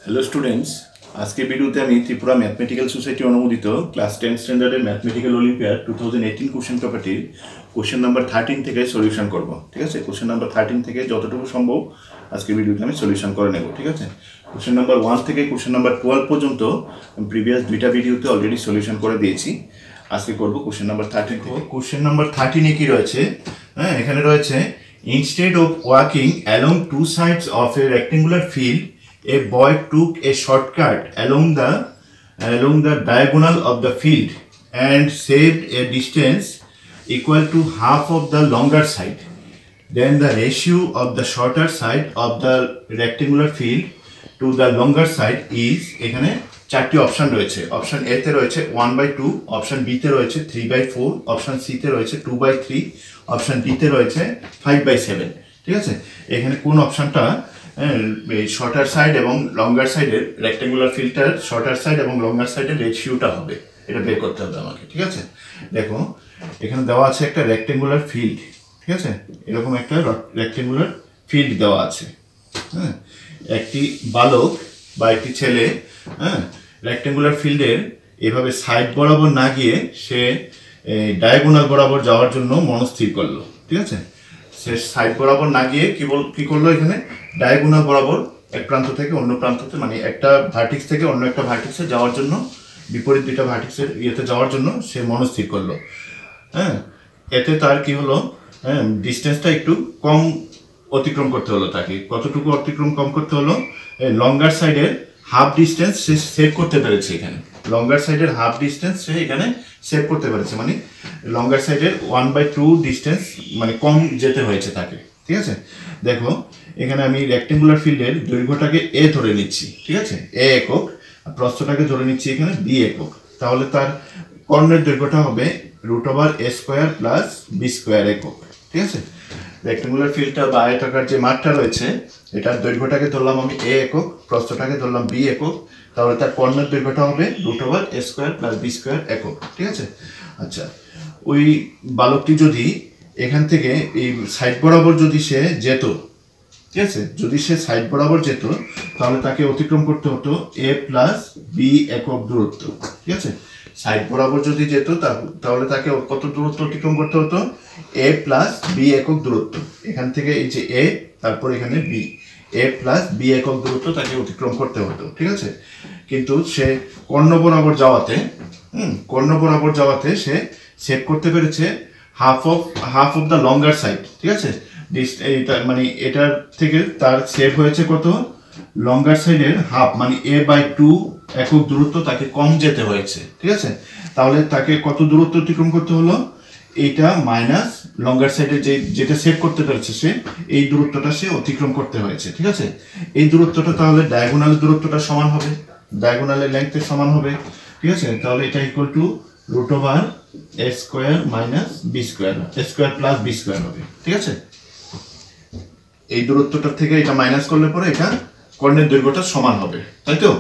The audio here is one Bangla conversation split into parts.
হ্যালো স্টুডেন্টস, আজকে ভিডিওতে আমি ত্রিপুরা ম্যাথমেটিক্যাল সোসাইটি অনুমোদিত ক্লাস 10 স্ট্যান্ডার্ডের ম্যাথমেটিক্যাল অলিম্পিয়াড 2018 কোশ্চেন পেপারটির কোশ্চেন নাম্বার 13 থেকে সলিউশন করব। ঠিক আছে, কোশ্চেন নাম্বার 13 থেকে যতটুকু সম্ভব আজকে ভিডিওতে আমি সলিউশন করে নেব। ঠিক আছে, কোশ্চেন নাম্বার 1 থেকে কোশ্চেন নাম্বার 12 পর্যন্ত আমি প্রিভিয়াস দুইটা ভিডিওতে অলরেডি সলিউশন করে দিয়েছি। আজকে করব কোশ্চেন নাম্বার 13 থেকে। কোশ্চেন নাম্বার 13 এ কি রয়েছে? হ্যাঁ, এখানে রয়েছে instead of walking along two sides of a rectangular field a boy took a shortcut along the diagonal of the field and saved a distance equal to half of the longer side. Then the ratio of the shorter side of the rectangular field to the longer side is এখানে চারটি অপশন রয়েছে। অপশন এ তে রয়েছে 1/2, অপশন বি তে রয়েছে 3/4, অপশন সি তে রয়েছে 2/3, অপশন ডি তে রয়েছে 5/7। ঠিক আছে, এখানে কোন অপশনটা শর্টার সাইড এবং লঙ্গার সাইডের রেক্টেঙ্গুলার ফিল্ডটার শর্টার সাইড এবং লঙ্গার সাইডের রেশিওটা হবে, এটা বের করতে হবে আমাকে। ঠিক আছে, দেখো এখানে দেওয়া আছে একটা রেক্টেঙ্গুলার ফিল্ড। ঠিক আছে, এরকম একটা রেক্টেঙ্গুলার ফিল্ড দেওয়া আছে। হ্যাঁ, একটি বালক বা একটি ছেলে রেক্টেঙ্গুলার ফিল্ডের এভাবে সাইড বরাবর না গিয়ে সে ডায়াগোনাল বরাবর যাওয়ার জন্য মনস্থির করলো। ঠিক আছে, সে সাইড বরাবর না গিয়ে কি করলো, এখানে ডায়াগোনাল বরাবর এক প্রান্ত থেকে অন্য প্রান্ততে, মানে একটা ভার্টিক্স থেকে অন্য একটা ভার্টিক্সে যাওয়ার জন্য, বিপরীত দুইটা ভার্টিক্সের ইয়েতে যাওয়ার জন্য সে মনস্থির করলো। হ্যাঁ, এতে তার কি হলো, ডিস্টেন্সটা একটু কম অতিক্রম করতে হলো তাকে। কতটুকু অতিক্রম কম করতে হলো? লঙ্গার সাইডের হাফ ডিস্টেন্স সে সেভ করতে পেরেছে। এখানে লঙ্গার সাইডের হাফ ডিস্টেন্স সে এখানে সেভ করতে পেরেছে, মানে লঙ্গার সাইডের 1/2 ডিস্টেন্স মানে কম যেতে হয়েছে তাকে। ঠিক আছে, দেখো এখানে আমি রেক্টেঙ্গুলার ফিল্ডের দৈর্ঘ্যটাকে এ ধরে নিচ্ছি। ঠিক আছে, এ একক, প্রস্থটাকে ধরে নিচ্ছি এখানে বি একক। তাহলে তার কর্ণের দৈর্ঘ্যটা হবে √a² প্লাস b² একক। ঠিক আছে, রেক্টেঙ্গুলার ফিল্ডটা বা আয়তাকার যে মাঠটা রয়েছে এটার দৈর্ঘ্যটাকে ধরলাম আমি এ একক, প্রস্থটাকে ধরলাম বি একক, তাহলে তার কর্ণের দৈর্ঘ্যটা হবে √a² প্লাস b² একক। ঠিক আছে, আচ্ছা ওই বালকটি যদি এখান থেকে এই সাইড বরাবর যদি সে যেত, ঠিক আছে, যদি সে সাইড বরাবর যেত তাহলে তাকে অতিক্রম করতে হতো a প্লাস বি একক দূরত্ব। ঠিক আছে, সাইড বরাবর যদি যেত তাহলে তাকে কত দূরত্ব অতিক্রম করতে হতো? a প্লাস বি একক দূরত্ব। এখান থেকে এই যে a, তারপর এখানে বি, a প্লাস বি একক দূরত্ব তাকে অতিক্রম করতে হতো। ঠিক আছে, কিন্তু সে কর্ণ বরাবর যাওয়াতে সে সেভ করতে পেরেছে half of the longer side. ঠিক আছে, মানে এটার থেকে তার সেভ হয়েছে কত? লঙ্গার সাইডের হাফ, মানে a/2 একক দূরত্ব তাকে কম যেতে হয়েছে। ঠিক আছে, তাহলে তাকে কত দূরত্ব অতিক্রম করতে হলো? এইটা মাইনাস লঙ্গার সাইডে যেটা সেভ করতে পেরেছে সে, এই দূরত্বটা সে অতিক্রম করতে হয়েছে। ঠিক আছে, এই দূরত্বটা তাহলে ডায়াগোনাল দূরত্বটা সমান হবে, ডায়াগোনালের লেংথের সমান হবে। ঠিক আছে, তাহলে এটা equal to √a² minus b² a² plus b² হবে। ঠিক আছে, এই দূরত্বটার থেকে এটা মাইনাস করলে পরে এটা কর্ণের দৈর্ঘ্যটা সমান হবে, তাই তো?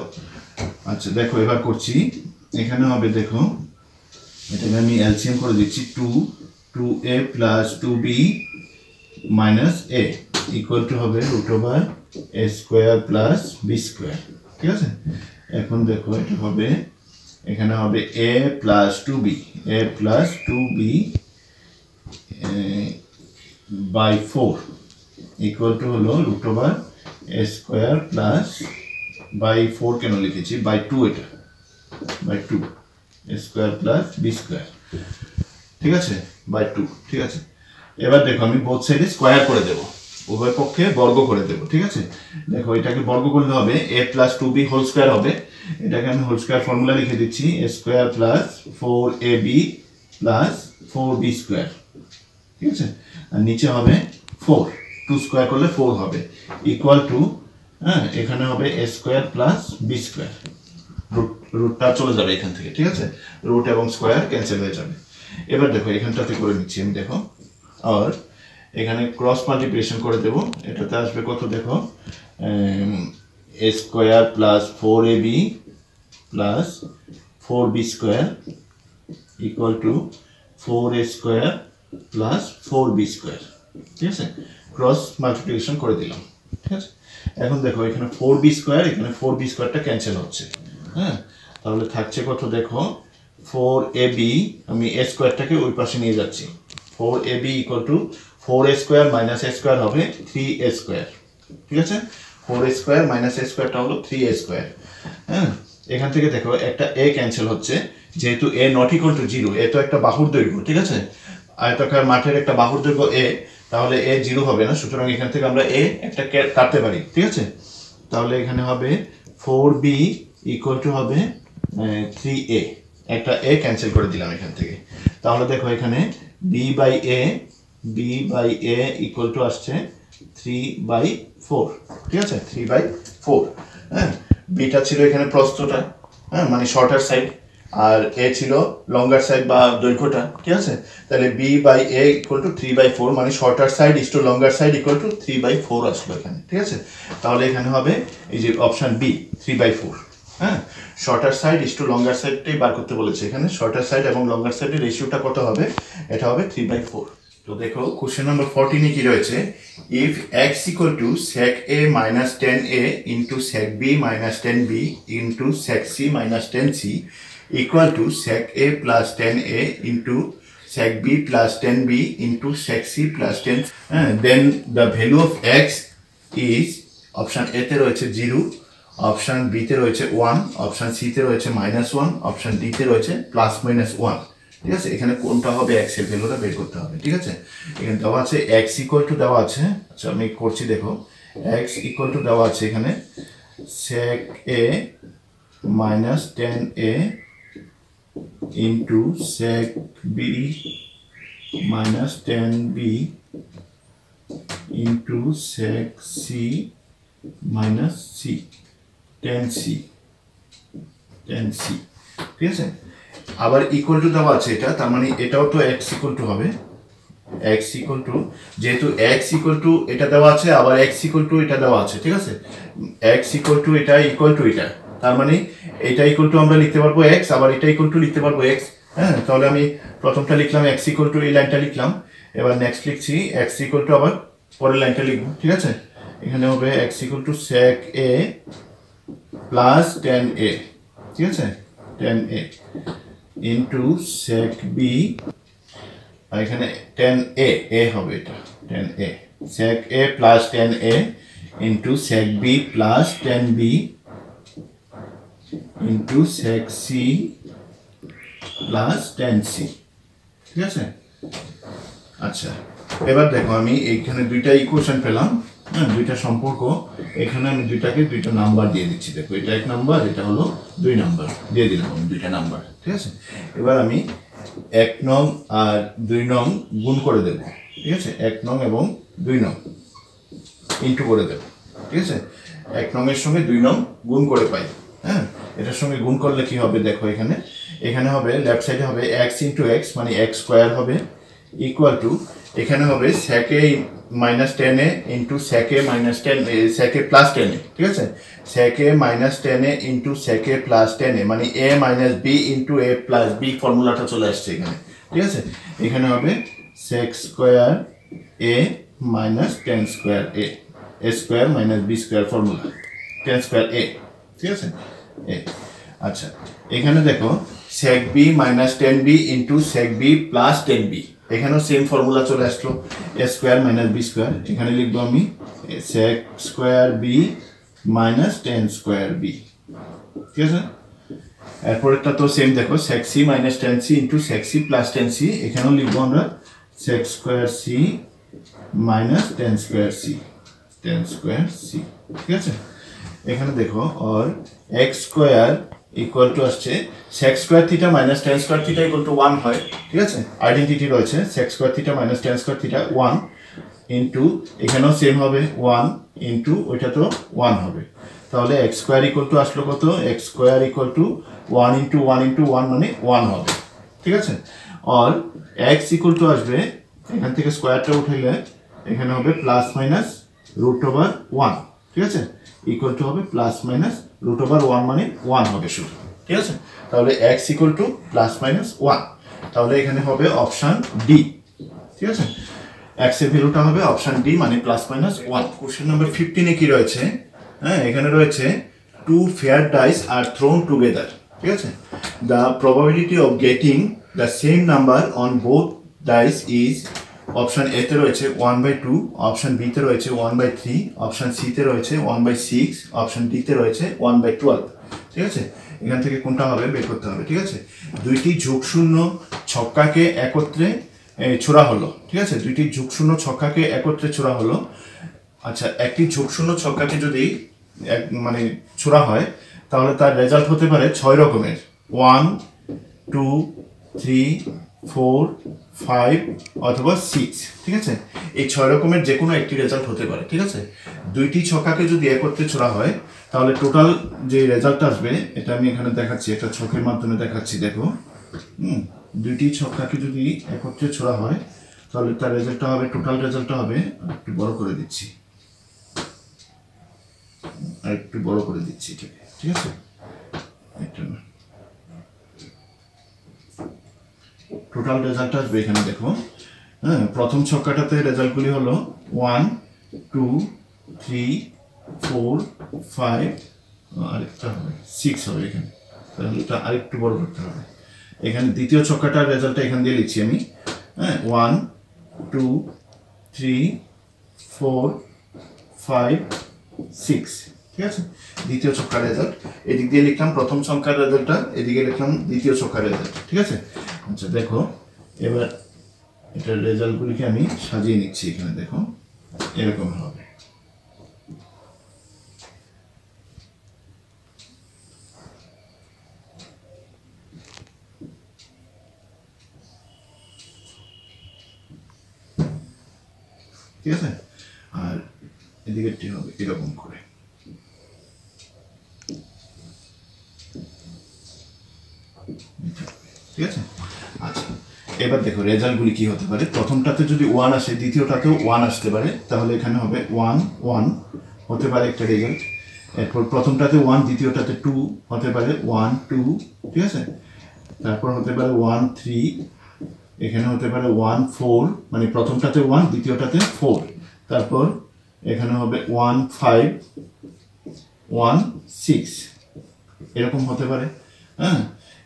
আচ্ছা দেখো এবার করছি, এখানে হবে দেখো এটাকে আমি এলসিএম করে দিচ্ছি, 2a plus 2b minus a equal to হবে √a² প্লাস b²। ঠিক আছে, এখন দেখো এটা হবে, এখানে হবে a plus 2b by 4 equal to হলো √a² প্লাস বাই 4 কেন লিখেছি? বাই 2, এটা বাই 2 a² প্লাস b²। ঠিক আছে, বাই 2। ঠিক আছে, এবার দেখো আমি বোথ সাইডে স্কোয়ার করে দেবো, উভয় পক্ষে বর্গ করে দেবো। ঠিক আছে, দেখো এটাকে বর্গ করলে হবে a plus 2b whole square হবে। এটাকে আমি হোল স্কোয়ার ফর্মুলা লিখে দিচ্ছি, a² plus 4ab plus 4b²। ঠিক আছে, আর নিচে হবে 4, 2 স্কোয়ার করলে 4 হবে, ইকুয়াল টু এখানে হবে a² প্লাস b²। রুটটা চলে যাবে এখান থেকে। ঠিক আছে, রুট এবং স্কোয়ার ক্যান্সেল হয়ে যাবে। এবার দেখো এখানটাতে করে নিচ্ছি আমি, দেখো আর এখানে ক্রস মাল্টিপ্লিকেশন করে দেব, এটাতে আসবে কত? দেখো a² plus 4ab plus 4b² equal to 4a² plus 4b²। ঠিক আছে, ক্রস মাল্টিপ্লিকেশন করে দিলাম। ঠিক আছে, এখন দেখো এখানে 4b² এখানে 4b² ক্যান্সেল হচ্ছে। হ্যাঁ, তাহলে থাকছে কত দেখো 4ab, আমি a স্কয়ারটাকে ওই পাশে নিয়ে যাচ্ছি। 4ab = 4a² - a² হবে 3a²। ঠিক আছে, 4a² - a² হলো 3a²। হ্যাঁ, এখান থেকে দেখো একটা a ক্যান্সেল হচ্ছে, যেহেতু a ≠ 0, a তো একটা বাহুর দৈর্ঘ্য। ঠিক আছে, আয়তাকার মাঠের একটা বাহুর দৈর্ঘ্য a, তাহলে a 0 হবে না, সুতরাং এখান থেকে আমরা a একটা কাটতে পারি। ঠিক আছে, তাহলে এখানে হবে 4b = হবে 3a, একটা a ক্যান্সেল করে দিলাম এখান থেকে। তাহলে দেখো এখানে b/a = আসছে 3/4। ঠিক আছে, 3/4। হ্যাঁ, বিটা ছিল এখানে প্রস্থটা, হ্যাঁ মানে শর্টার সাইড, আর এ ছিল লঙ্গার সাইড বা দৈর্ঘ্যটা। ঠিক আছে, তাহলে b/a = 3/4, মানে shorter side is to longer side = 3/4 আসলো এখানে। ঠিক আছে, তাহলে এখানে হবে এই যে অপশন বি 3/4। হ্যাঁ, shorter side is to longer সাইডটাই বার করতে বলেছে এখানে। শর্টার সাইড এবং লঙ্গার সাইডের রেশিওটা কত হবে? এটা হবে 3/4। তো দেখো কোশ্চেন নাম্বার 14 কি রয়েছে, if x = sec a - 10a into sec b - 10b into sec c - 10c equal to sec a plus 10a into sec b plus 10b into sec c plus 10, then the value of x is option a তে রয়েছে 0, অপশন b তে রয়েছে 1, অপশন c তে রয়েছে -1, অপশন d তে রয়েছে +-1। ঠিক আছে, এখানে কোনটা হবে x এর ভ্যালুটা বের করতে হবে। ঠিক আছে, এখানে দেওয়া আছে x = দেওয়া আছে, আচ্ছা আমি করছি দেখো, x = দেওয়া আছে এখানে sec a - 10a into sec b - 10b into sec c - c 10c 10c। ঠিক আছে, আবার ইকুয়াল টু দেওয়া আছে এটা, তার মানে এটাও তো x = হবে, x = যেহেতু x = এটা দেওয়া আছে, আবার x = এটা দেওয়া আছে। ঠিক আছে, x = এটা ইকুয়াল টু এটা, তার মানে এটা ইকুয়াল টু আমরা লিখতে পারবো x, আবার এটা ইকুয়াল টু লিখতে পারবো x। হ্যাঁ, তাহলে আমি প্রথমটা লিখলাম x = এই লাইনটা লিখলাম, এবার নেক্সট লিখছি x = আবার পরের লাইনটা লিখব। ঠিক আছে, এখানে হবে x = sec a plus 10a। ঠিক আছে, 10a into sec b, আর এখানে 10a হবে, এটা 10a sec a plus 10a into sec b plus 10b into sec c plus 10c। ঠিক আছে, আচ্ছা এবার দেখো আমি এইখানে দুইটা ইকুয়েশন পেলাম, হ্যাঁ দুইটা সম্পর্ক, এখানে আমি দুইটা নাম্বার দিয়ে দিচ্ছি। দেখো এটা 1 নাম্বার, এটা হলো 2 নাম্বার, দিয়ে দিলাম আমি দুইটা নাম্বার। ঠিক আছে, এবার আমি 1 নং আর 2 নং গুণ করে দেব। ঠিক আছে, 1 নং এবং 2 নং ইন্টু করে দেব। ঠিক আছে, 1 নং এর সঙ্গে 2 নং গুণ করে পাই। হ্যাঁ, এটার সঙ্গে গুণ করলে কি হবে দেখো, এখানে হবে লেফট সাইডে হবে x * x, মানে x² হবে, ইকুয়াল টু এখানে হবে sec a - 10a into sec a - 10 sec a plus 10a। ঠিক আছে, sec a - 10a into sec a plus 10a, মানে a - b into a plus b ফর্মুলাটা চলে আসছে এখানে। ঠিক আছে, এখানে হবে sec square a minus 10 square a, a square minus b square formula, 10 square a। ঠিক আছে, a। আচ্ছা এখানে দেখো sec b minus 10b into sec b plus 10b, এখানেও সেম ফর্মুলা চলে আসলো, a square minus b square। এখানে লিখবো আমি sec square b minus 10 square b। ঠিক আছে, এরপরেরটা তো সেম দেখো, sec c minus 10c into sec c plus 10c, এখানেও লিখবো আমরা sec square c minus 10 square c 10 square c। ঠিক আছে, এখানে দেখো और x square ইকুয়াল টু আসছে sec square theta minus 10 square theta equal to 1 হয়। ঠিক আছে, আইডেন্টিটি রয়েছে sec square theta minus 10 square theta 1 into এখানেও সেম হবে 1 ইনটু ওইটা তো 1 হবে, তাহলে x square ইকুয়াল টু আসলো কত, x square equal to 1 into 1 into 1 মানে 1 হবে। ঠিক আছে, আর x ইকুয়াল টু আসবে এখান থেকে স্কয়ারটা উঠাইলে এখানে হবে প্লাস মাইনাস √1। ঠিক আছে, ইকুয়াল টু হবে প্লাস মাইনাস √1 মানে 1 হবে শুধু। ঠিক আছে, তাহলে x equal two plus minus 1, তাহলে এখানে হবে অপশন ডি। ঠিক আছে, x এর ভ্যালুটা হবে অপশন ডি, মানে প্লাস মাইনাস 1। কোশ্চেন নাম্বার 15 কি রয়েছে, হ্যাঁ, এখানে রয়েছে 2 fair dice are thrown together, ঠিক আছে? The probability of getting the same number on both dice is, option A তে রয়েছে 1/2, অপশন বি তে রয়েছে 1/3, অপশন সি তে রয়েছে 1/6, অপশন ডি তে রয়েছে 1/12, ঠিক আছে? এখান থেকে কোনটা হবে বের করতে হবে, ঠিক আছে? দুইটি যোগশূন্য ছক্কাকে একত্রে ছোড়া হলো, ঠিক আছে? দুইটি যোগশূন্য ছক্কাকে একত্রে ছোড়া হলো। আচ্ছা, একটি যোগশূন্য ছক্কাকে যদি মানে ছোড়া হয় তাহলে তার রেজাল্ট হতে পারে 6 রকমের, 1, 2, 3, 4, 5 অথবা 6, ঠিক আছে? এই 6 রকমের যে কোনো একটি রেজাল্ট হতে পারে, ঠিক আছে? দুইটি ছক্কাকে যদি একত্রে ছোড়া হয় তাহলে টোটাল যে রেজাল্ট আসবে, এটা আমি এখানে দেখাচ্ছি, একটা ছকের মাধ্যমে দেখাচ্ছি, দেখো। দুইটি ছক্কাকে যদি একত্রে ছোড়া হয় তাহলে তার রেজাল্টটা হবে, টোটাল রেজাল্টটা হবে, একটু বড় করে দিচ্ছি, আর একটু বড় করে দিচ্ছি, ঠিক আছে? টোটাল রেজাল্ট আসবে এখানে দেখো। হ্যাঁ, প্রথম ছক্কাটাতে রেজাল্টগুলি হলো 1, 2, 3, 4, 5, আরেকটা হবে 6 হবে এখানে, তাহলে এটা আরেকটু বড় করতে হবে। এখানে দ্বিতীয় ছক্কাটার রেজাল্টটা এখান দিয়ে লিখছি আমি। হ্যাঁ, 1, 2, 3, 4, 5, 6, ঠিক আছে? দ্বিতীয় ছক্কার রেজাল্ট এদিক দিয়ে লিখলাম, প্রথম সংখ্যার রেজাল্টটা এদিকে লিখলাম, দ্বিতীয় ছক্কার রেজাল্ট, ঠিক আছে? আচ্ছা দেখো, এবার এটার রেজাল্টগুলিকে আমি সাজিয়ে নিচ্ছি এখানে, দেখো এরকম হবে। ঠিক আছে? আর এদিকেরটি হবে এরকম করে। ঠিক আছে? আচ্ছা, এবার দেখো রেজাল্টগুলি কি হতে পারে। প্রথমটাতে যদি 1 আসে, দ্বিতীয়টাতেও 1 আসতে পারে, তাহলে এখানে হবে 1, 1 হতে পারে একটা রেজাল্ট। এরপর প্রথমটাতে 1, দ্বিতীয়টাতে 2 হতে পারে 1, 2, ঠিক আছে? তারপর হতে পারে 1, 3, এখানে হতে পারে 1, 4, মানে প্রথমটাতে 1, দ্বিতীয়টাতে 4। তারপর এখানে হবে 1, 5, 1, 6, এরকম হতে পারে। হ্যাঁ,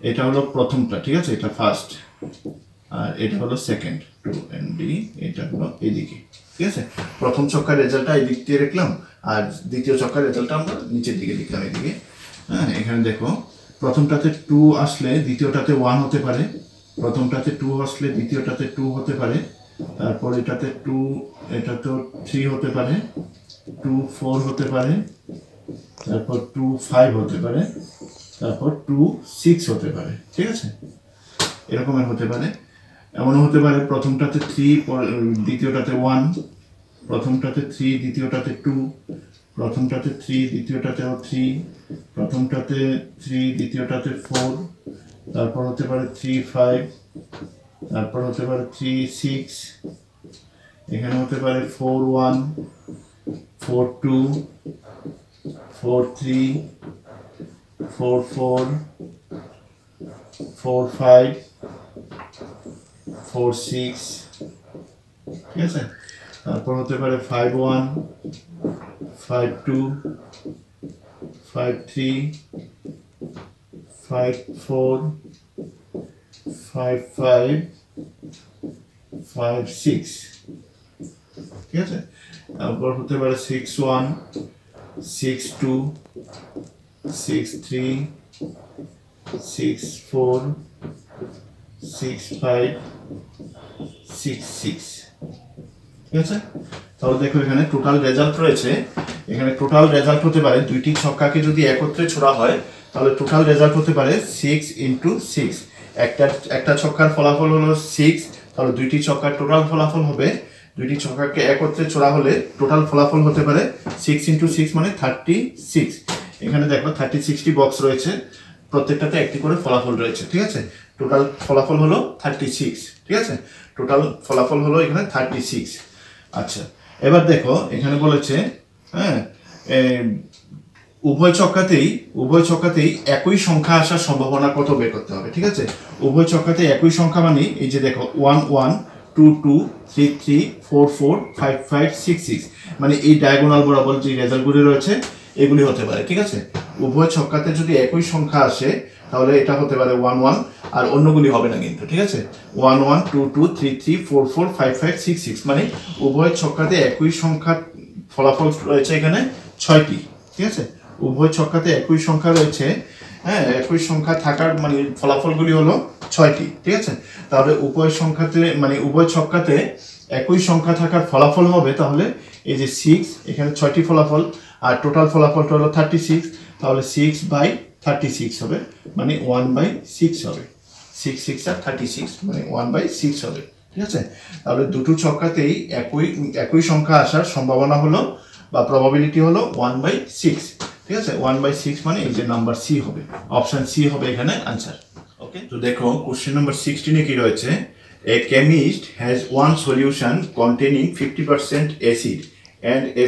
এটা হলো প্রথমটা, ঠিক আছে? এটা ফার্স্ট, আর এটা হলো সেকেন্ড, 2 and D, এটা হলো এদিকে, ঠিক আছে? প্রথম ছক্কার রেজাল্টটা এই দিক দিয়ে লিখলাম, আর দ্বিতীয় ছক্কার রেজাল্টটা আমরা নিচের দিকে লিখলাম এদিকে। হ্যাঁ, এখানে দেখো, প্রথমটাতে 2 আসলে দ্বিতীয়টাতে 1 হতে পারে, প্রথমটাতে 2 আসলে দ্বিতীয়টাতে 2 হতে পারে, তারপর এটাতে 2, এটাতেও 3 হতে পারে, 2, 4 হতে পারে, তারপর 2, 5 হতে পারে, তারপর 2, 6 হতে পারে, ঠিক আছে? এরকমের হতে পারে। এমনও হতে পারে প্রথমটাতে 3, দ্বিতীয়টাতে 1, প্রথমটাতে 3, দ্বিতীয়টাতে 2, প্রথমটাতে 3, দ্বিতীয়টাতেও 3, প্রথমটাতে 3, দ্বিতীয়টাতে 4, তারপর হতে পারে 3, 5, তারপর হতে পারে 3, 6, এখানে হতে পারে 4, 1, 4, 2, 4, 3, 4, 4, 4, 5, 4, 6, ঠিক আছে? তারপর হতে পারে 5, 1, 5, 2, 5, 3, 5, 4, 5, 5, 5, 6, ঠিক আছে? তারপর হতে পারে 6, 1, 6, 2, 6, 3, 6, 4, 6, 5, 6, 6, ঠিক আছে? তাহলে দেখো এখানে টোটাল রেজাল্ট রয়েছে। এখানে টোটাল রেজাল্ট হতে পারে, দুইটি ছক্কাকে যদি একত্রে ছোড়া হয় তাহলে টোটাল রেজাল্ট হতে পারে 6 × 6। একটা ছক্কার ফলাফল হলো 6, তাহলে দুইটি ছক্কার টোটাল ফলাফল হবে, দুইটি ছক্কাকে একত্রে ছোড়া হলে টোটাল ফলাফল হতে পারে 6 × 6 মানে 36। এখানে দেখো 36টি বক্স রয়েছে, প্রত্যেকটাতে একটি করে ফলাফল রয়েছে, ঠিক আছে? টোটাল ফলাফল হলো 36, ঠিক আছে? টোটাল ফলাফল হলো এখানে 36। আচ্ছা, এবার দেখো এখানে বলেছে, হ্যাঁ, উভয় ছক্কাতেই একই সংখ্যা আসার সম্ভাবনা কত বের করতে হবে, ঠিক আছে? উভয় ছক্কাতে একই সংখ্যা মানে এই যে দেখো 1, 1, 2, 2, 3, 3, 4, 4, 5, 5, 6, 6, মানে এই ডায়াগোনাল বরাবর যে রেজাল্টগুলি রয়েছে এগুলি হতে পারে, ঠিক আছে। উভয় ছক্কাতে যদি একই সংখ্যা আসে তাহলে এটা হতে পারে 1 1, আর অন্যগুলি হবে না কিন্তু, ঠিক আছে। 1 1 2 2 3 3 4 4 5 5 6 6, মানে উভয় ছক্কাতে একই সংখ্যার ফলাফল রয়েছে এখানে 6টি, ঠিক আছে। উভয় ছক্কাতে একই সংখ্যা রয়েছে, হ্যাঁ, একই সংখ্যা থাকার মানে ফলাফলগুলি হলো 6টি, ঠিক আছে। তাহলে উভয় সংখ্যাতে মানে উভয় ছক্কাতে একই সংখ্যা থাকার ফলাফল হবে তাহলে এই যে 6, এখানে 6টি ফলাফল, আর টোটাল ফলাফলটা হলো 36, তাহলে 6/36 হবে, মানে 1/6 হবে। 6 6 আর 36 মানে 1/6 হবে, ঠিক আছে। তাহলে দুটো ছক্কাতেই একই সংখ্যা আসার সম্ভাবনা হলো বা প্রবাবিলিটি হলো 1/6, ঠিক আছে। 1/6 মানে এই যে নাম্বার সি হবে, অপশন সি হবে এখানে আনসার। ওকে, তো দেখো কোশ্চেন নাম্বার 16 কি রয়েছে। A chemist has one solution containing 50% acid and a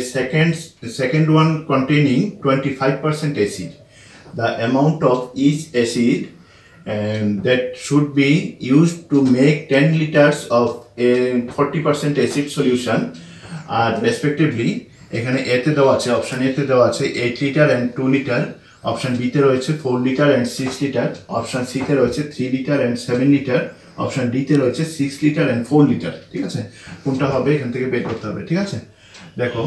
second one containing 25% acid. The amount of each acid that should be used to make 10 liters of a 40% acid solution are respectively, এখানে এতে দেওয়া আছে, অপশন এতে দেওয়া আছে 8 লিটার and 2 লিটার, অপশন বিতে রয়েছে 4 লিটার and 6 লিটার, অপশন সিতে রয়েছে 3 লিটার and 7 লিটার, অপশন ডিতে রয়েছে 6 লিটার and 4 লিটার, ঠিক আছে। কোনটা হবে এখান থেকে বের করতে হবে, ঠিক আছে। দেখো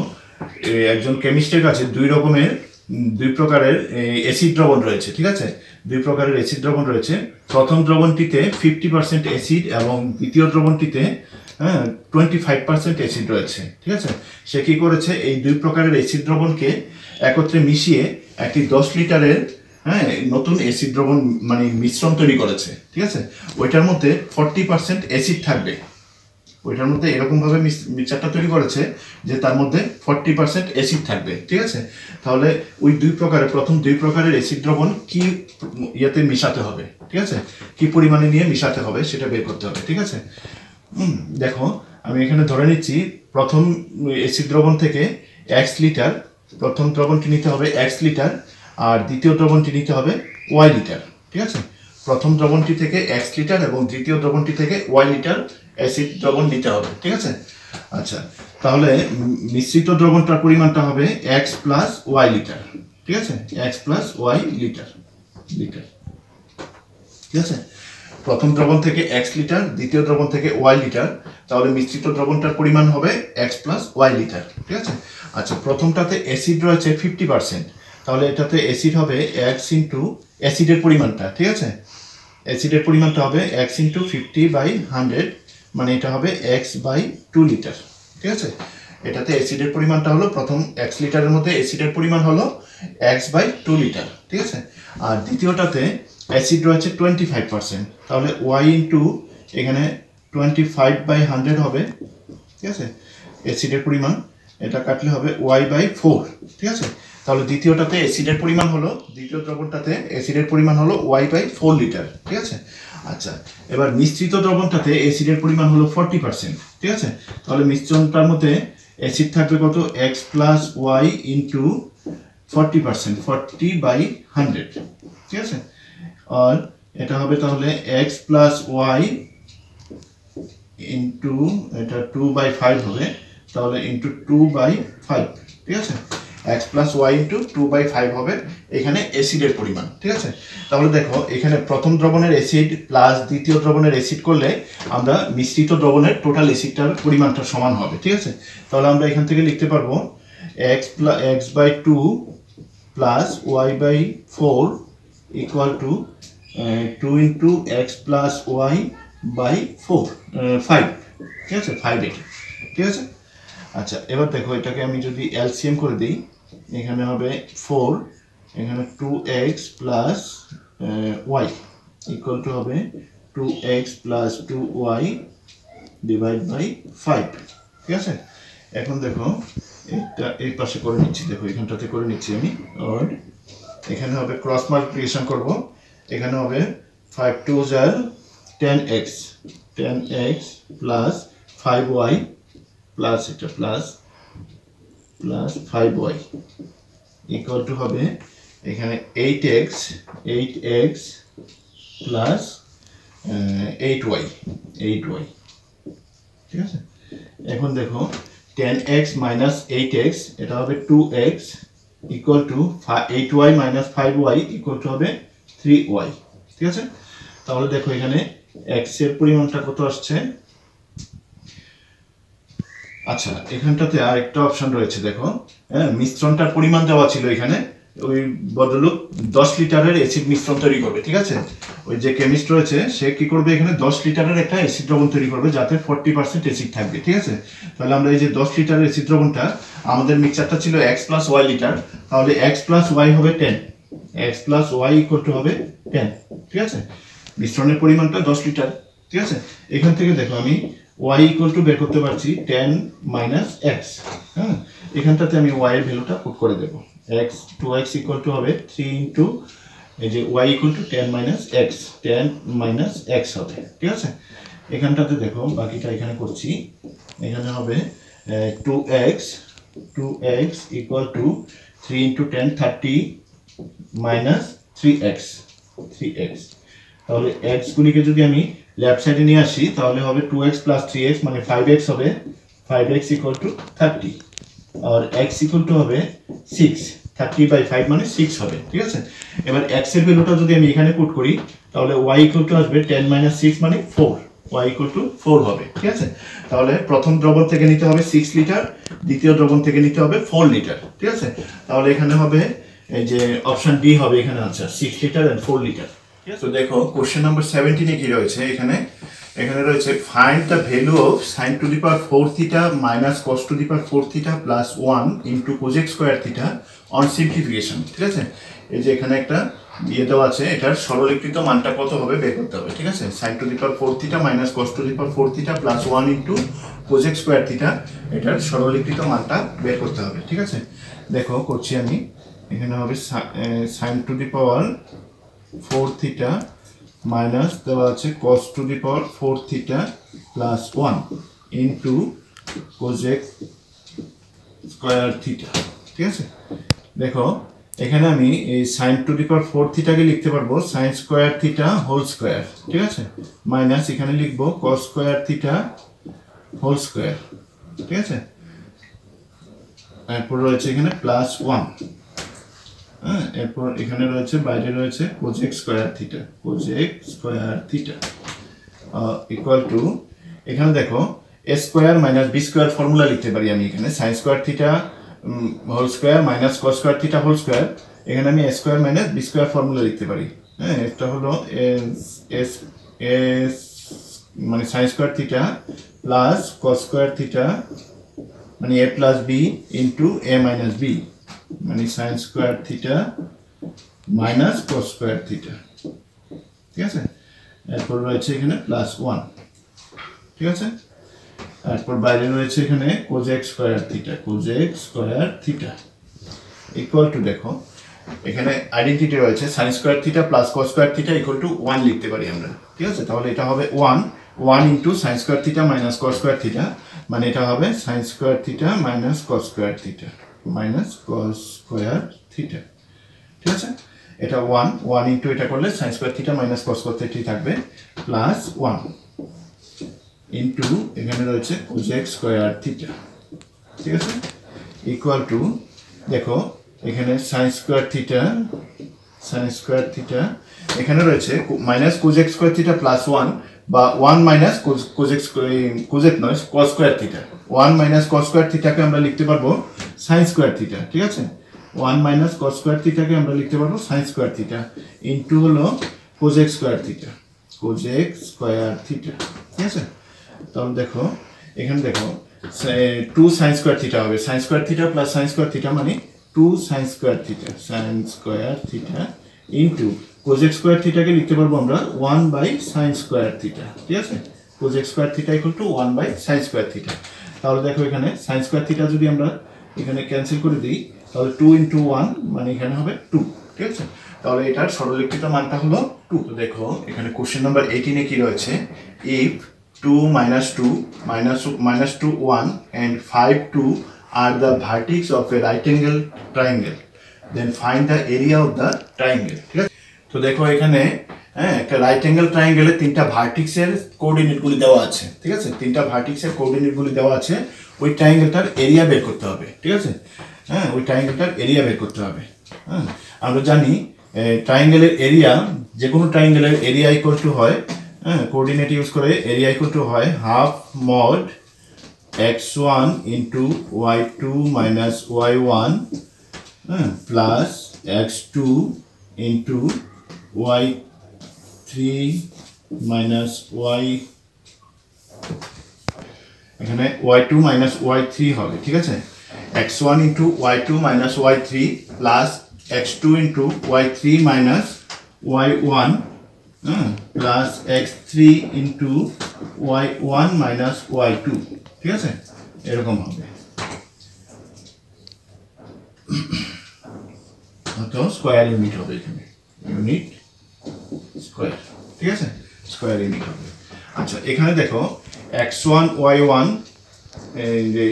একজন কেমিস্টের কাছে দুই প্রকারের অ্যাসিড দ্রবণ রয়েছে, ঠিক আছে। দুই প্রকারের অ্যাসিড দ্রবণ রয়েছে। প্রথম দ্রবণটিতে 50% অ্যাসিড এবং দ্বিতীয় দ্রবণটিতে 25% অ্যাসিড রয়েছে, ঠিক আছে। সে কি করেছে, এই দুই প্রকারের অ্যাসিড দ্রবণকে একত্রে মিশিয়ে একটি 10 লিটারের নতুন অ্যাসিড দ্রবণ মানে মিশ্রণ তৈরি করেছে, ঠিক আছে। ওইটার মধ্যে 40% অ্যাসিড থাকবে, ওইটার মধ্যে এরকমভাবে মিক্সচারটা তৈরি করেছে যে তার মধ্যে 40% অ্যাসিড থাকবে, ঠিক আছে। তাহলে ওই প্রথম দুই প্রকারের অ্যাসিড দ্রবণ কি ইয়াতে মিশাতে হবে, ঠিক আছে, কি পরিমাণে নিয়ে মিশাতে হবে সেটা বের করতে হবে, ঠিক আছে। দেখো আমি এখানে ধরে নিচ্ছি প্রথম অ্যাসিড দ্রবণ থেকে x লিটার, প্রথম দ্রবণটি নিতে হবে x লিটার, আর দ্বিতীয় দ্রবণটি নিতে হবে y লিটার, ঠিক আছে। প্রথম দ্রবণটি থেকে x লিটার এবং দ্বিতীয় দ্রবণটি থেকে y লিটার অ্যাসিড দ্রবণ নিতে হবে, ঠিক আছে। আচ্ছা, তাহলে মিশ্রিত দ্রবণটার পরিমাণটা হবে x প্লাস y লিটার, ঠিক আছে, x প্লাস y লিটার, ঠিক আছে। প্রথম দ্রবণ থেকে x লিটার, দ্বিতীয় দ্রবণ থেকে y লিটার, তাহলে মিশ্রিত দ্রবণটার পরিমাণ হবে x প্লাস y লিটার, ঠিক আছে। আচ্ছা, প্রথমটাতে অ্যাসিড রয়েছে 50%, তাহলে এটাতে অ্যাসিড হবে x ইন্টু অ্যাসিডের পরিমাণটা, ঠিক আছে। অ্যাসিডের পরিমাণটা হবে x ইন্টু 50/100, মানে এটা হবে x/2 লিটার, ঠিক আছে। এটাতে অ্যাসিডের পরিমাণটা হলো প্রথম x লিটারের মধ্যে অ্যাসিডের পরিমাণ হলো x/2 লিটার, ঠিক আছে। আর দ্বিতীয়টাতে অ্যাসিড রয়েছে 25%, তাহলে y ইন্টু এখানে 25/100 হবে, ঠিক আছে। অ্যাসিডের পরিমাণ এটা কাটলে হবে y/4, ঠিক আছে। তাহলে দ্বিতীয়টাতে অ্যাসিডের পরিমাণ হলো, দ্বিতীয় দ্রবণটাতে অ্যাসিডের পরিমাণ হলো y/4 লিটার, ঠিক আছে। আচ্ছা, এবার মিশ্রিত দ্রবণটাতে অ্যাসিডের পরিমাণ হলো 40%, ঠিক আছে। তাহলে মিশ্রণটার মধ্যে অ্যাসিড থাকবে কত, x প্লাস y ইন্টু 40%, 40/100, ঠিক আছে। আর এটা হবে তাহলে x প্লাস y ইন্টু এটা 2/5 হবে, তাহলে ইন্টু 2/5, ঠিক আছে। x প্লাস y ইন্টু 2/5 হবে এখানে অ্যাসিডের পরিমাণ, ঠিক আছে। তাহলে দেখো এখানে প্রথম দ্রবণের অ্যাসিড প্লাস দ্বিতীয় দ্রবণের অ্যাসিড করলে আমরা মিশ্রিত দ্রবণের টোটাল অ্যাসিডটার পরিমাণটা সমান হবে, ঠিক আছে। তাহলে আমরা এখান থেকে লিখতে পারবো x/2 plus y/4 equal to 2 into x plus y/4 5, ঠিক আছে, 5 এটা, ঠিক আছে। আচ্ছা, এবার দেখো এটাকে আমি যদি এলসিএম করে দিই, এখানে হবে 4, এখানে 2x plus y equal to হবে 2x plus 2y divide by 5, ঠিক আছে। এখন দেখো এটা এই পাশে করে নিচ্ছি, দেখো এখানটাতে করে নিচ্ছি আমি, আর এখানে হবে ক্রস মাল্টিপ্লিকেশন করব, এখানে হবে 5 2 = 10x প্লাস 5y প্লাস এটা প্লাস 5y ইকুয়াল টু হবে এখানে 8x প্লাস 8y, ঠিক আছে। এখন দেখো 10x মাইনাস 8x এটা হবে 2x equal to 8y minus 5y equal to হবে 3y। ঠিক আছে, তাহলে দেখো এখানে x এর পরিমাণটা কত আসছে। আচ্ছা, এখানটাতে আরেকটা অপশন রয়েছে, দেখো হ্যাঁ, মিশ্রণটার পরিমাণ দেওয়া ছিল এখানে। ওই বদলুক 10 লিটারের অ্যাসিড মিশ্রণ তৈরি করবে। ঠিক আছে, ওই যে কেমিস্ট রয়েছে সে কি করবে, এখানে 10 লিটারের একটা অ্যাসিড দ্রবণ তৈরি করবে যাতে 40% অ্যাসিড থাকবে। ঠিক আছে, তাহলে আমরা এই যে 10 লিটারের অ্যাসিড দ্রবণটা, আমাদের মিক্সচারটা ছিল x প্লাস ওয়াই লিটার, তাহলে x প্লাস ওয়াই হবে 10, x plus y equal to হবে 10। ঠিক আছে, মিশ্রণের পরিমাণটা 10 লিটার। ঠিক আছে, এখান থেকে দেখো আমি y ইকুয়াল টু বের করতে পারছি 10 মাইনাস x। হ্যাঁ, এখানটাতে আমি y এর ভ্যালুটা পুট করে দেবো। x 2x ইকুয়াল টু হবে 3 ইন্টু এই যে y equal to 10 minus x, 10 minus x হবে। ঠিক আছে, এখানটাতে দেখো বাকিটা এখানে করছি। এখানে হবে 2x equal to 3 into 10 30 minus 3x। তাহলে x গুলিকে যদি আমি লেফট সাইডে নিয়ে আসি তাহলে হবে 2x প্লাস 3x মানে 5x হবে, 5x ইকুয়াল টু 30, আর x ইকুয়াল টু হবে 6, 30/5 মানে 6 হবে। ঠিক আছে, এবার x এর ভ্যালুটা যদি আমি এখানে পুট করি তাহলে y ইকুয়াল টু আসবে 10 মাইনাস 6 মানে 4, y ইকুয়াল টু 4 হবে। ঠিক আছে, তাহলে প্রথম দ্রবণ থেকে নিতে হবে 6 লিটার, দ্বিতীয় দ্রবণ থেকে নিতে হবে 4 লিটার। ঠিক আছে, তাহলে এখানে হবে এই যে অপশন ডি হবে এখানে আনসার, 6 লিটার এন্ড 4 লিটার। তো দেখো কোশ্চেন নাম্বার 17 কি রয়েছে এখানে, রয়েছে find the value of sin to the power 4 theta minus cos to the power 4 theta plus 1 into cosec square theta on simplification. ঠিক আছে, এই যে এখানে একটা দিয়ে দেওয়া আছে, এটার সরলীকৃত মানটা কত হবে বের করতে হবে। ঠিক আছে, sin to the power 4 theta minus cos to the power 4 theta plus 1 into cosec square theta, এটার সরলীকৃত মানটা বের করতে হবে। ঠিক আছে, দেখো করছি আমি। এখানে হবে sin to the power 4 theta minus দেওয়া আছে cos to the power 4 theta plus 1 into cosec square theta. ঠিক আছে, দেখো এখানে আমি এই sin টু দি পাওয়ার 4 থিটাকে লিখতে পারবো sin square theta whole square. ঠিক আছে, মাইনাস এখানে লিখবো cos square theta whole square. ঠিক আছে, এরপর রয়েছে এখানে প্লাস 1, হ্যাঁ, এরপর এখানে রয়েছে বাইরে রয়েছে cosec square theta equal to, এখানে দেখো a square minus b square formula লিখতে পারি আমি এখানে, sin square theta whole square minus cos square theta whole square, এখানে আমি a square minus b square formula লিখতে পারি। হ্যাঁ, এটা হলো মানে sin square theta plus cos square theta মানে a plus b into a minus b মানে sin square theta minus cos square theta. ঠিক আছে, এরপর রয়েছে এখানে প্লাস 1। ঠিক আছে, এরপর বাইরে রয়েছে এখানে cosec square theta equal two, দেখো এখানে আইডেন্টিটি রয়েছে sin square theta plus cos square theta equal to 1 লিখতে পারি আমরা। ঠিক আছে, তাহলে এটা হবে 1 into sin square theta minus cos square theta, মানে এটা হবে sin square theta minus cos square theta. ঠিক আছে, এটা 1 ইনটু এটা করলে sin square theta minus cos square theta থাকবে প্লাস 1 ইনটু এখানে রয়েছে cosec স্কয়ার থিটা। ঠিক আছে, ইকুয়াল টু, দেখো এখানে sin স্কয়ার থিটা এখানে রয়েছে minus cosec square theta plus 1 বা 1 মাইনাস cosec নয় cos square theta, 1 minus cos square থিটাকে আমরা লিখতে পারবো sin স্কয়ার থিটা। ঠিক আছে, 1 মাইনাস cos স্কয়ার থিটাকে আমরা লিখতে পারবো sin স্কয়ার থিটা ইনটু হলো cosec স্কয়ার থিটা। ঠিক আছে, তাহলে দেখো এখানে দেখো 2 sin স্কয়ার থিটা হবে, sin square theta plus sin square theta মানে 2 sin square theta into cosec square থিটাকে লিখতে পারবো আমরা 1 বাই sin স্কয়ার থিটা। ঠিক আছে, cosec square theta equal to 1 by sin square theta. তাহলে দেখো এখানে sin স্কয়ার থিটা যদি আমরা এখানে ক্যান্সেল করে দিই তাহলে 2 ইনটু 1 মানে এখানে হবে 2। ঠিক আছে, তাহলে এটার সরলীকৃত মানটা হলো 2। তো দেখো এখানে কোশ্চেন নাম্বার 18 কি রয়েছে, if 2 minus 2 1 and 5 2 are the vertex of a right angle triangle, then find the area of the triangle। ঠিক আছে, তো দেখো এখানে হ্যাঁ একটা রাইট অ্যাঙ্গেল ট্রায়াঙ্গেলে তিনটা ভার্টিক্সের কোঅর্ডিনেটগুলি দেওয়া আছে। ঠিক আছে, তিনটা ভার্টিক্সের কোঅর্ডিনেটগুলি দেওয়া আছে, ওই ট্রায়াঙ্গেলটার এরিয়া বের করতে হবে। ঠিক আছে, হ্যাঁ ওই ট্রায়াঙ্গেলটার এরিয়া বের করতে হবে। হ্যাঁ আমরা জানি ট্রায়াঙ্গেলের এরিয়া, যে কোনো ট্রায়াঙ্গেলের এরিয়া ইকুয়াল টু হয়, হ্যাঁ কোঅর্ডিনেট ইউজ করে এরিয়া ইকুয়াল টু হয় half mod x1 into y2 minus y1 plus x2 into y3 minus y, এখানে y2 মাইনাস y3 হবে, ঠিক আছে। x1 into y2 minus y3 plus x2 into y3 minus y1 plus x3 into y1 minus y2, ঠিক আছে, এরকম হবে। তো স্কোয়ার ইউনিট হবে এখানে, ইউনিট স্কোয়ার, ঠিক আছে, স্কোয়ার ইউনিট হবে। আচ্ছা এখানে দেখো x1 y1,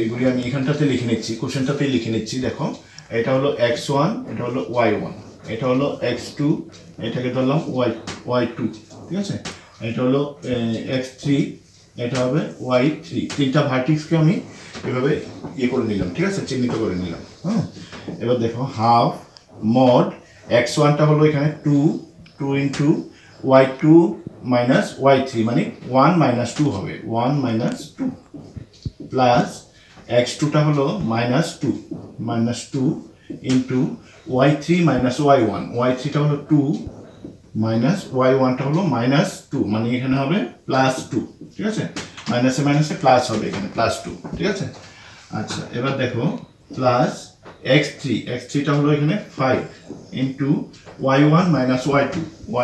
এগুলি আমি এখানটাতে লিখে নিচ্ছি, কোশ্চেনটাতেই লিখে নিচ্ছি। দেখো এটা হলো x1, এটা হলো y1, এটা হলো x2, এটাকে ধরলাম y2, ঠিক আছে, এটা হলো x3, এটা হবে y3। তিনটা ভার্টিক্সকে আমি এভাবে করে নিলাম, ঠিক আছে, চিহ্নিত করে নিলাম। হ্যাঁ এবার দেখো হাফ মড x1টা হলো এখানে 2 ইন্টু y2 মাইনাস y3, মানে 1 মাইনাস 2 হবে, 1 মাইনাস 2 প্লাস x2টা হলো minus 2 into y3 minus y1, y3টা হলো 2 মাইনাস y1টা হলো মাইনাস 2, মানে এখানে হবে প্লাস 2, ঠিক আছে, মাইনাসে মাইনাসে প্লাস হবে এখানে প্লাস 2, ঠিক আছে। আচ্ছা এবার দেখো প্লাস x3টা হলো এখানে 5 ইন্টু y1 মাইনাস y2,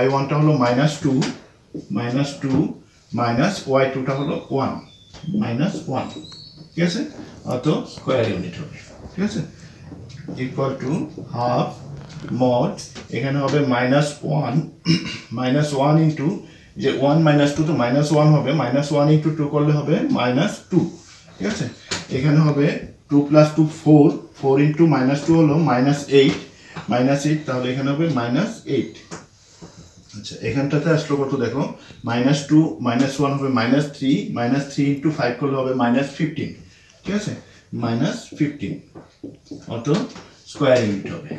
y1টা হলো মাইনাস 2 মাইনাস y2টা হলো 1 মাইনাস 1, ঠিক আছে, অত স্কোয়ার ইউনিট হবে, ঠিক আছে, ইকুয়াল টু হাফ মড, এখানে হবে -1 ইন্টু, যে 1 মাইনাস 2 তো -1 হবে, -1 ইন্টু 2 করলে হবে -2, ঠিক আছে, এখানে হবে 2 প্লাস 2 4 ইন্টু -2 হলো -8, তাহলে এখানে হবে -8। আচ্ছা এখানটাতে আসলো কত দেখো, -2 -1 হবে -3 ইন্টু 5 করলে হবে -15, ঠিক আছে, -15, অত স্কোয়ার ইউনিট হবে।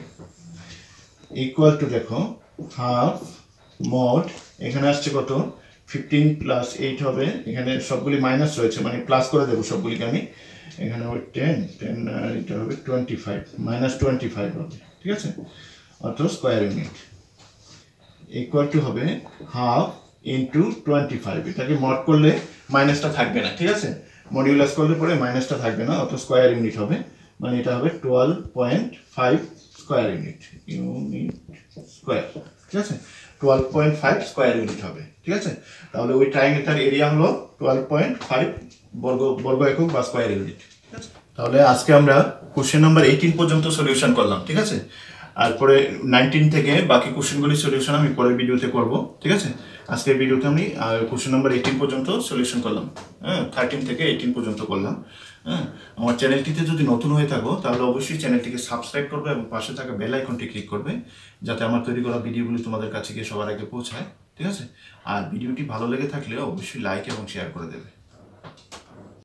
ইকুয়াল টু দেখো হাফ মড, এখানে আসছে কত 15 প্লাস 8 হবে, এখানে সবগুলি মাইনাস রয়েছে, মানে প্লাস করে দেবো সবগুলিকে আমি, এখানে হবে 10 এটা হবে 25 -25 হবে, ঠিক আছে, অত স্কোয়ার ইউনিট ইকুয়াল টু হবে হাফ ইন্টু 25, এটাকে মড করলে মাইনাসটা থাকবে না, ঠিক আছে, মডিউলাস করলে পরে মাইনাসটা থাকবে না, অত স্কোয়ার ইউনিট হবে, মানে এটা হবে 12.5 স্কোয়ার ইউনিট স্কোয়ার, ঠিক আছে, 12.5 স্কোয়ার ইউনিট হবে, ঠিক আছে। তাহলে ওই ট্রায়াঙ্গেলটার এরিয়া হলো 12.5 বর্গ একক বা স্কোয়ার ইউনিট, ঠিক আছে। তাহলে আজকে আমরা কোশ্চেন নাম্বার 18 পর্যন্ত সলিউশন করলাম, ঠিক আছে, আর পরে 19 থেকে বাকি কোশ্চেনগুলি সলিউশন আমি পরের ভিডিওতে করব, ঠিক আছে। আজকের ভিডিওতে আমি কোশ্চেন নাম্বার 18 পর্যন্ত সলিউশন করলাম, হ্যাঁ 13 থেকে 18 পর্যন্ত করলাম। হ্যাঁ আমার চ্যানেলটিতে যদি নতুন হয়ে থাকো তাহলে অবশ্যই চ্যানেলটিকে সাবস্ক্রাইব করবে এবং পাশে থাকা বেল আইকনটি ক্লিক করবে, যাতে আমার তৈরি করা ভিডিওগুলি তোমাদের কাছে গিয়ে সবার আগে পৌঁছায়, ঠিক আছে। আর ভিডিওটি ভালো লেগে থাকলে অবশ্যই লাইক এবং শেয়ার করে দেবে।